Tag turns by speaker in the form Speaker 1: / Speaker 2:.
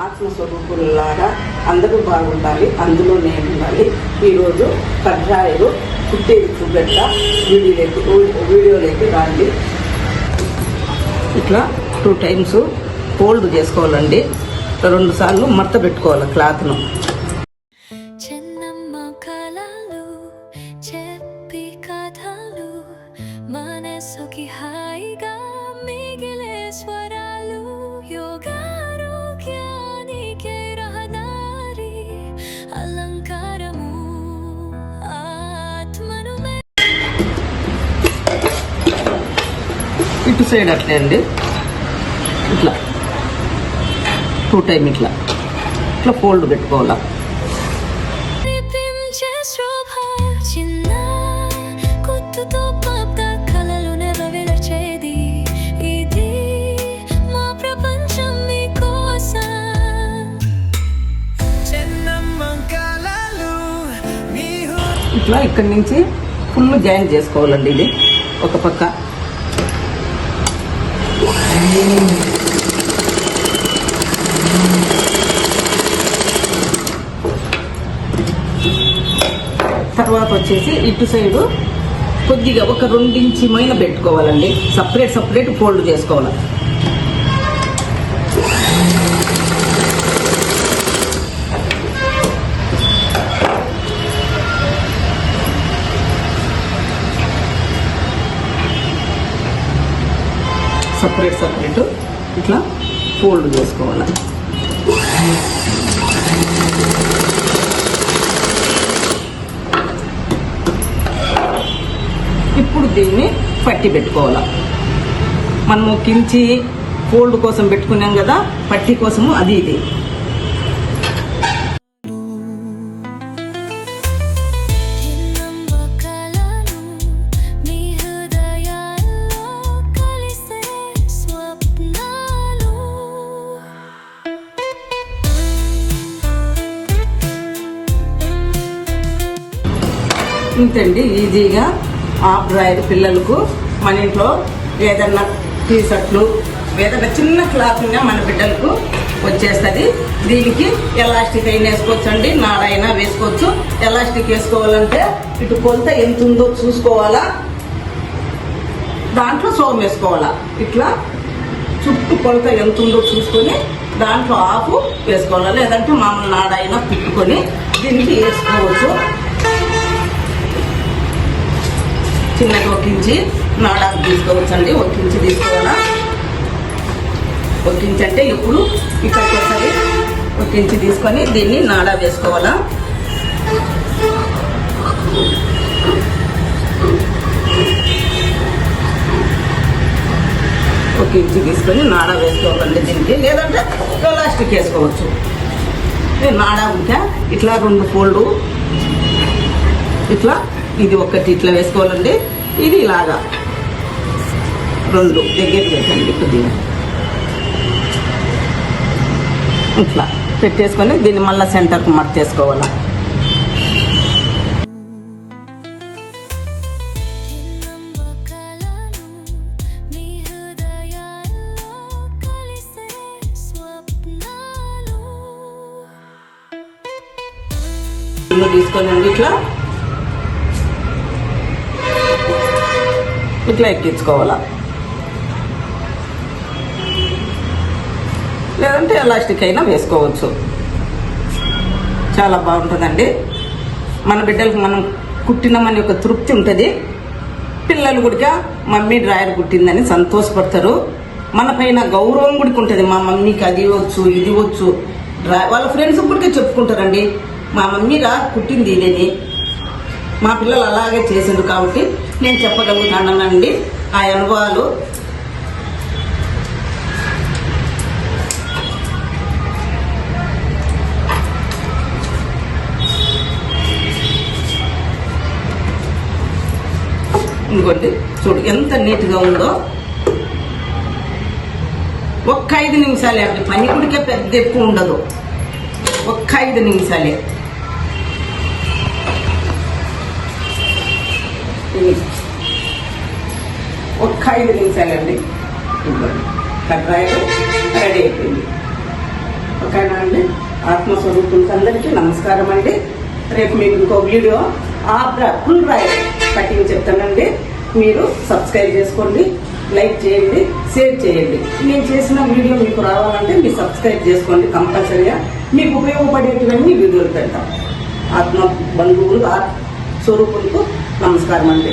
Speaker 1: ఆత్మస్వరూపులాగా అందరూ బాగుండాలి, అందులో నేను ఉండాలి. ఈరోజు కజ్జాయలు కుట్టేది చూపెట్ట వీడియోలోకి రండి. ఇట్లా 2 టైమ్స్ ఫోల్డ్ చేసుకోవాలండి. 2 సార్లు మడత పెట్టుకోవాలి క్లాత్ను. ఇటు సైడ్ అట్లే అండి, ఇట్లా 2 టైమ్ ఇట్లా ఫోల్డ్ పెట్టుకోవాలా. ఇట్లా ఇక్కడి నుంచి ఫుల్ జాయిన్ చేసుకోవాలండి. ఇది ఒక పక్క తర్వాత వచ్చేసి ఇటు సైడు కొద్దిగా ఒక 2 ఇంచు మైన పెట్టుకోవాలండి. సపరేట్ ఫోల్డ్ చేసుకోవాలి. సపరేట్ ఇట్లా ఫోల్డ్ చేసుకోవాలి. ఇప్పుడు దీన్ని పట్టి పెట్టుకోవాలి. మనము కించి ఫోల్డ్ కోసం పెట్టుకున్నాం కదా, పట్టి కోసము అది ఇది. ఇంతండి ఈజీగా హాఫ్ డ్రాయర్ పిల్లలకు మన ఇంట్లో ఏదన్నా టీ షర్ట్లు ఏదన్నా చిన్న క్లాత్ ఉన్నా మన బిడ్డలకు వచ్చేస్తుంది. దీనికి ఎలాస్టిక్ అయినా వేసుకోవచ్చు అండి, నాడైనా వేసుకోవచ్చు. ఎలాస్టిక్ వేసుకోవాలంటే ఇటు కొలత ఎంత ఉందో చూసుకోవాలా, దాంట్లో సోమ్ వేసుకోవాలా. ఇట్లా చుట్టూ కొలత ఎంత ఉందో చూసుకొని దాంట్లో హాఫ్ వేసుకోవాలి. లేదంటే మామూలు నాడైనా పెట్టుకొని దీనికి వేసుకోవచ్చు. చిన్నగా 1 ఇంచి నాడాకు తీసుకోవచ్చు అండి. 1 ఇంచి తీసుకోవాలా. 1 ఇంచి అంటే ఇప్పుడు ఇక్కడికి వస్తుంది. 1 ఇంచి తీసుకొని దీన్ని నాడా వేసుకోవాలా. ఒక ఇంచి తీసుకొని నాడా వేసుకోవాలండి దీనికి. లేదంటే ఎలాస్టిక్ వేసుకోవచ్చు. నాడా ఉంటే ఇట్లా 2 ఫోల్డ్ ఇట్లా, ఇది ఒకటి ఇట్లా వేసుకోవాలండి. ఇది ఇలాగా 2 దగ్గర పెట్టండి. కొద్దిగా ఇట్లా పెట్టేసుకొని దీన్ని మళ్ళీ సెంటర్కి మట్ చేసుకోవాలి. తీసుకోనండి ఇట్లా ఎక్కించుకోవాలా. లేదంటే ఎలాస్టిక్ అయినా వేసుకోవచ్చు. చాలా బాగుంటుందండి. మన బిడ్డలకు మనం కుట్టినామని ఒక తృప్తి ఉంటుంది. పిల్లలు కూడా మమ్మీ డ్రాయర్ కుట్టిందని సంతోషపడతారు. మన పైన గౌరవం కూడా ఉంటుంది. మా మమ్మీకి అది వచ్చు ఇది వచ్చు. వాళ్ళ ఫ్రెండ్స్ కూడా చెప్పుకుంటారండి, మా మమ్మీ కుట్టింది ఇదేని, మా పిల్లలు అలాగే చేసిండు కాబట్టి నేను చెప్పగలుగుతానండి ఆ అనుభవాలు. ఇంకోటి చూడు ఎంత నీట్గా ఉందో. ఒక్క 5 నిమిషాలే అండి, పని కుడికే పెద్ద ఎక్కువ ఉండదు. ఒక్క 5 నిమిషాలే. ఒక్క 5 నిమిషాలండి. కట్ డ్రాయర్ రెడీ అయిపోయింది. ఓకేనా అండి. ఆత్మస్వరూపులకు అందరికీ నమస్కారం అండి. రేపు మీకు ఇంకో వీడియో ఫుల్ రాయల్ కటింగ్ చెప్తానండి. మీరు సబ్స్క్రైబ్ చేసుకోండి, లైక్ చేయండి, షేర్ చేయండి. నేను చేసిన వీడియో మీకు రావాలంటే మీరు సబ్స్క్రైబ్ చేసుకోండి. కంపల్సరీగా మీకు ఉపయోగపడేటివన్నీ వీడియోలు పెడతాం. ఆత్మ బంధువులు స్వరూపులకు నమస్కారం అండి.